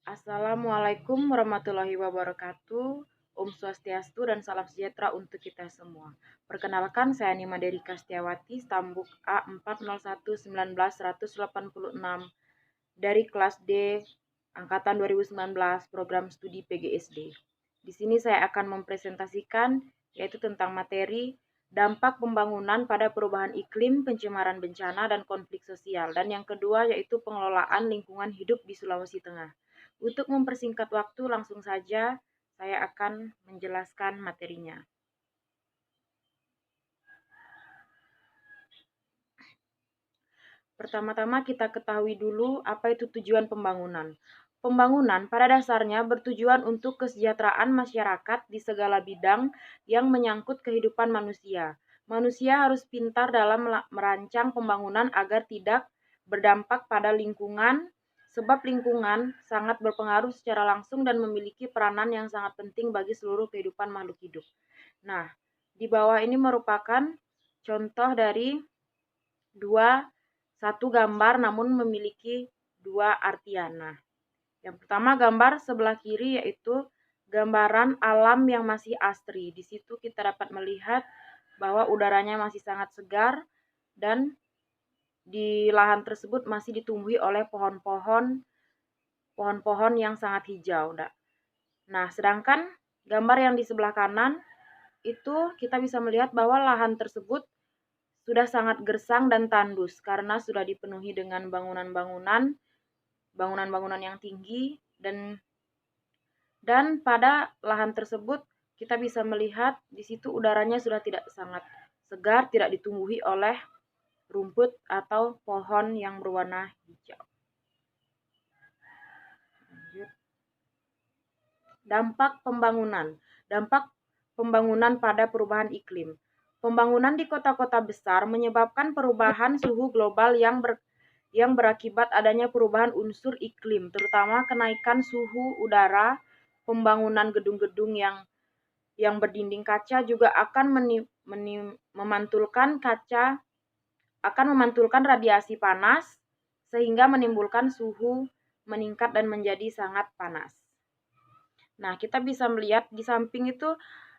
Assalamualaikum warahmatullahi wabarakatuh. Om Swastiastu dan salam sejahtera untuk kita semua. Perkenalkan, saya Nima Derika Setiawati, Stambuk A40191186 dari kelas D angkatan 2019 program studi PGSD. Di sini saya akan mempresentasikan yaitu tentang materi dampak pembangunan pada perubahan iklim, pencemaran bencana, dan konflik sosial. Dan yang kedua yaitu pengelolaan lingkungan hidup di Sulawesi Tengah. Untuk mempersingkat waktu, langsung saja saya akan menjelaskan materinya. Pertama-tama kita ketahui dulu apa itu tujuan pembangunan. Pembangunan pada dasarnya bertujuan untuk kesejahteraan masyarakat di segala bidang yang menyangkut kehidupan manusia. Manusia harus pintar dalam merancang pembangunan agar tidak berdampak pada lingkungan, sebab lingkungan sangat berpengaruh secara langsung dan memiliki peranan yang sangat penting bagi seluruh kehidupan makhluk hidup. Nah, di bawah ini merupakan contoh dari satu gambar namun memiliki dua artian. Nah, yang pertama gambar sebelah kiri yaitu gambaran alam yang masih asri. Di situ kita dapat melihat bahwa udaranya masih sangat segar dan di lahan tersebut masih ditumbuhi oleh pohon-pohon yang sangat hijau. Nah, sedangkan gambar yang di sebelah kanan itu kita bisa melihat bahwa lahan tersebut sudah sangat gersang dan tandus karena sudah dipenuhi dengan bangunan-bangunan yang tinggi dan pada lahan tersebut kita bisa melihat di situ udaranya sudah tidak sangat segar, tidak ditumbuhi oleh rumput atau pohon yang berwarna hijau. Dampak pembangunan. Dampak pembangunan pada perubahan iklim. Pembangunan di kota-kota besar menyebabkan perubahan suhu global yang berakibat adanya perubahan unsur iklim, terutama kenaikan suhu udara. Pembangunan gedung-gedung yang berdinding kaca juga akan memantulkan radiasi panas sehingga menimbulkan suhu meningkat dan menjadi sangat panas. Nah, kita bisa melihat di samping itu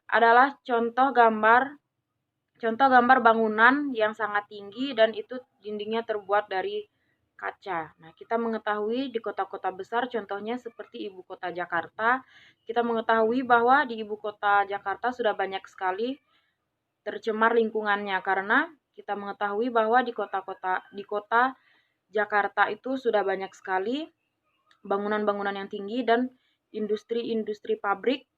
adalah contoh gambar bangunan yang sangat tinggi dan itu dindingnya terbuat dari kaca. Nah, kita mengetahui di kota-kota besar contohnya seperti ibu kota Jakarta, kita mengetahui bahwa di ibu kota Jakarta sudah banyak sekali tercemar lingkungannya karena kita mengetahui bahwa di kota Jakarta itu sudah banyak sekali bangunan-bangunan yang tinggi dan industri-industri pabrik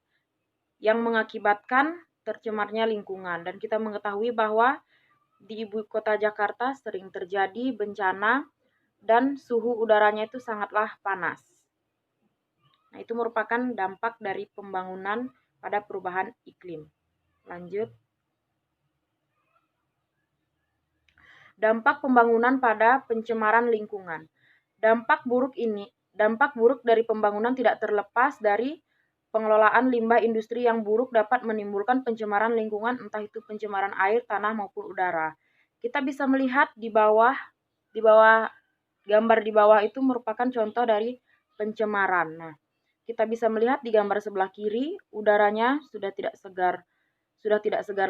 yang mengakibatkan tercemarnya lingkungan. Dan kita mengetahui bahwa di ibu kota Jakarta sering terjadi bencana dan suhu udaranya itu sangatlah panas. Nah, itu merupakan dampak dari pembangunan pada perubahan iklim. Lanjut. Dampak pembangunan pada pencemaran lingkungan. Dampak buruk dari pembangunan tidak terlepas dari pengelolaan limbah industri yang buruk dapat menimbulkan pencemaran lingkungan, entah itu pencemaran air, tanah maupun udara. Kita bisa melihat di bawah gambar di bawah itu merupakan contoh dari pencemaran. Nah, kita bisa melihat di gambar sebelah kiri udaranya sudah tidak segar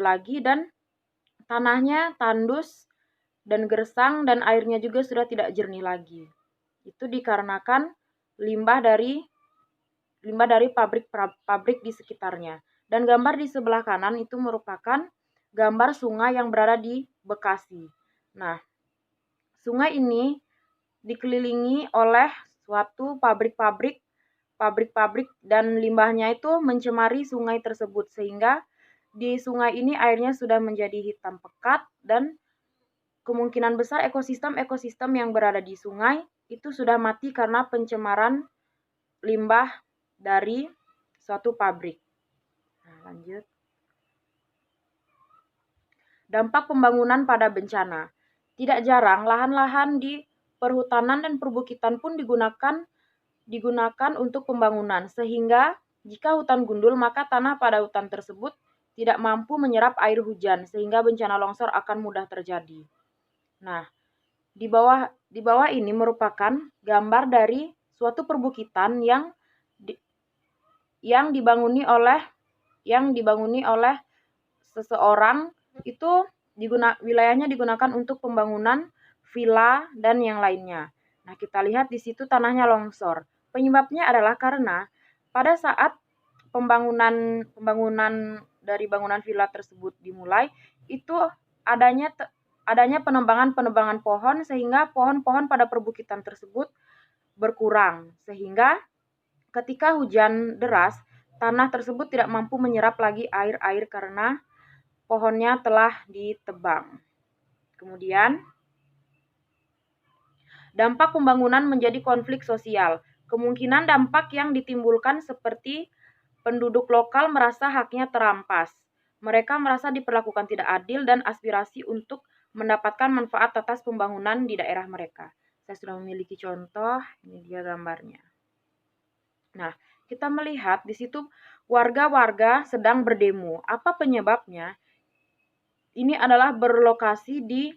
lagi dan tanahnya tandus dan gersang dan airnya juga sudah tidak jernih lagi. Itu dikarenakan limbah dari pabrik di sekitarnya. Dan gambar di sebelah kanan itu merupakan gambar sungai yang berada di Bekasi. Nah, sungai ini dikelilingi oleh suatu pabrik-pabrik dan limbahnya itu mencemari sungai tersebut sehingga di sungai ini airnya sudah menjadi hitam pekat dan kemungkinan besar ekosistem yang berada di sungai itu sudah mati karena pencemaran limbah dari suatu pabrik. Nah, lanjut. Dampak pembangunan pada bencana. Tidak jarang lahan-lahan di perhutanan dan perbukitan pun digunakan untuk pembangunan, sehingga jika hutan gundul maka tanah pada hutan tersebut tidak mampu menyerap air hujan sehingga bencana longsor akan mudah terjadi. Nah, di bawah ini merupakan gambar dari suatu perbukitan yang dibanguni oleh seseorang, itu wilayahnya digunakan untuk pembangunan villa dan yang lainnya. Nah, kita lihat di situ tanahnya longsor. Penyebabnya adalah karena pada saat pembangunan dari bangunan villa tersebut dimulai, itu adanya penebangan pohon, sehingga pohon-pohon pada perbukitan tersebut berkurang, sehingga ketika hujan deras, tanah tersebut tidak mampu menyerap lagi air karena pohonnya telah ditebang. Kemudian, dampak pembangunan menjadi konflik sosial. Kemungkinan dampak yang ditimbulkan seperti penduduk lokal merasa haknya terampas. Mereka merasa diperlakukan tidak adil dan aspirasi untuk mendapatkan manfaat atas pembangunan di daerah mereka. Saya sudah memiliki contoh, ini dia gambarnya. Nah, kita melihat di situ warga-warga sedang berdemo. Apa penyebabnya? Ini adalah berlokasi di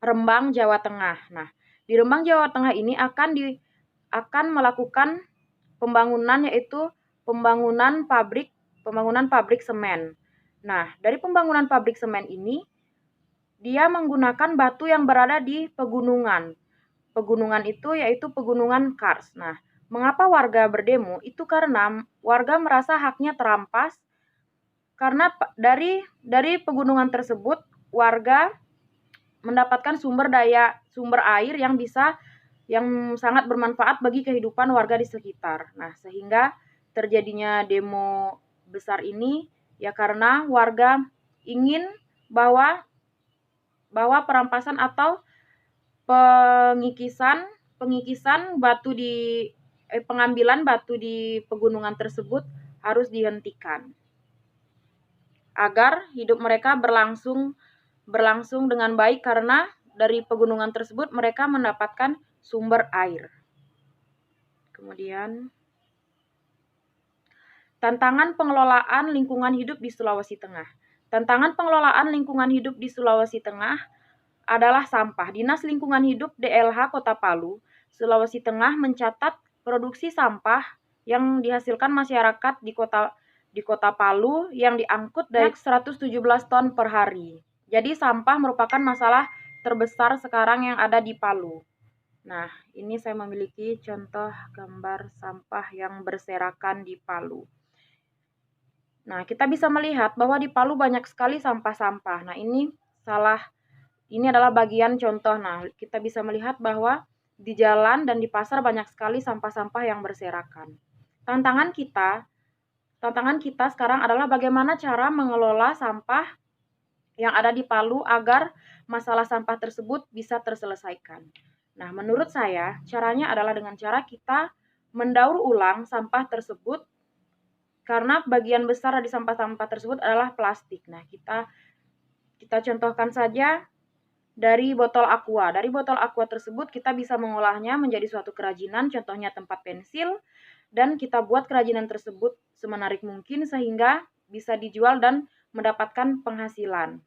Rembang, Jawa Tengah. Nah, di Rembang, Jawa Tengah ini akan melakukan pembangunan, yaitu pembangunan pabrik semen. Nah, dari pembangunan pabrik semen ini, dia menggunakan batu yang berada di pegunungan. Pegunungan itu yaitu Pegunungan Kars. Nah, mengapa warga berdemo? Itu karena warga merasa haknya terampas, karena dari pegunungan tersebut warga mendapatkan sumber air yang sangat bermanfaat bagi kehidupan warga di sekitar. Nah, sehingga terjadinya demo besar ini ya karena warga ingin bahwa perampasan atau pengambilan batu di pegunungan tersebut harus dihentikan agar hidup mereka berlangsung dengan baik, karena dari pegunungan tersebut mereka mendapatkan sumber air. Kemudian, tantangan pengelolaan lingkungan hidup di Sulawesi Tengah. Tantangan pengelolaan lingkungan hidup di Sulawesi Tengah adalah sampah. Dinas Lingkungan Hidup DLH Kota Palu, Sulawesi Tengah mencatat produksi sampah yang dihasilkan masyarakat di Kota Palu yang diangkut dari 117 ton per hari. Jadi sampah merupakan masalah terbesar sekarang yang ada di Palu. Nah, ini saya memiliki contoh gambar sampah yang berserakan di Palu. Nah, kita bisa melihat bahwa di Palu banyak sekali sampah-sampah. Nah, ini adalah bagian contoh. Nah, kita bisa melihat bahwa di jalan dan di pasar banyak sekali sampah-sampah yang berserakan. Tantangan kita sekarang adalah bagaimana cara mengelola sampah yang ada di Palu agar masalah sampah tersebut bisa terselesaikan. Nah, menurut saya caranya adalah dengan cara kita mendaur ulang sampah tersebut, karena bagian besar dari sampah-sampah tersebut adalah plastik. Nah, kita contohkan saja dari botol aqua. Dari botol aqua tersebut kita bisa mengolahnya menjadi suatu kerajinan, contohnya tempat pensil, dan kita buat kerajinan tersebut semenarik mungkin sehingga bisa dijual dan mendapatkan penghasilan.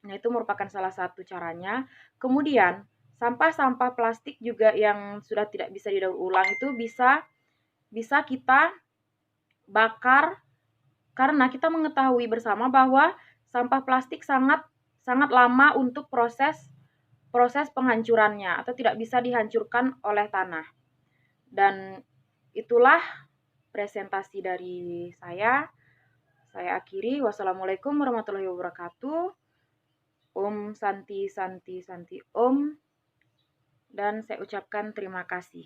Nah, itu merupakan salah satu caranya. Kemudian, sampah-sampah plastik juga yang sudah tidak bisa didaur ulang itu bisa kita bakar, karena kita mengetahui bersama bahwa sampah plastik sangat lama untuk proses penghancurannya atau tidak bisa dihancurkan oleh tanah. Dan itulah presentasi dari saya. Saya akhiri. Wassalamualaikum warahmatullahi wabarakatuh. Om Santi Santi Santi Om. Dan saya ucapkan terima kasih.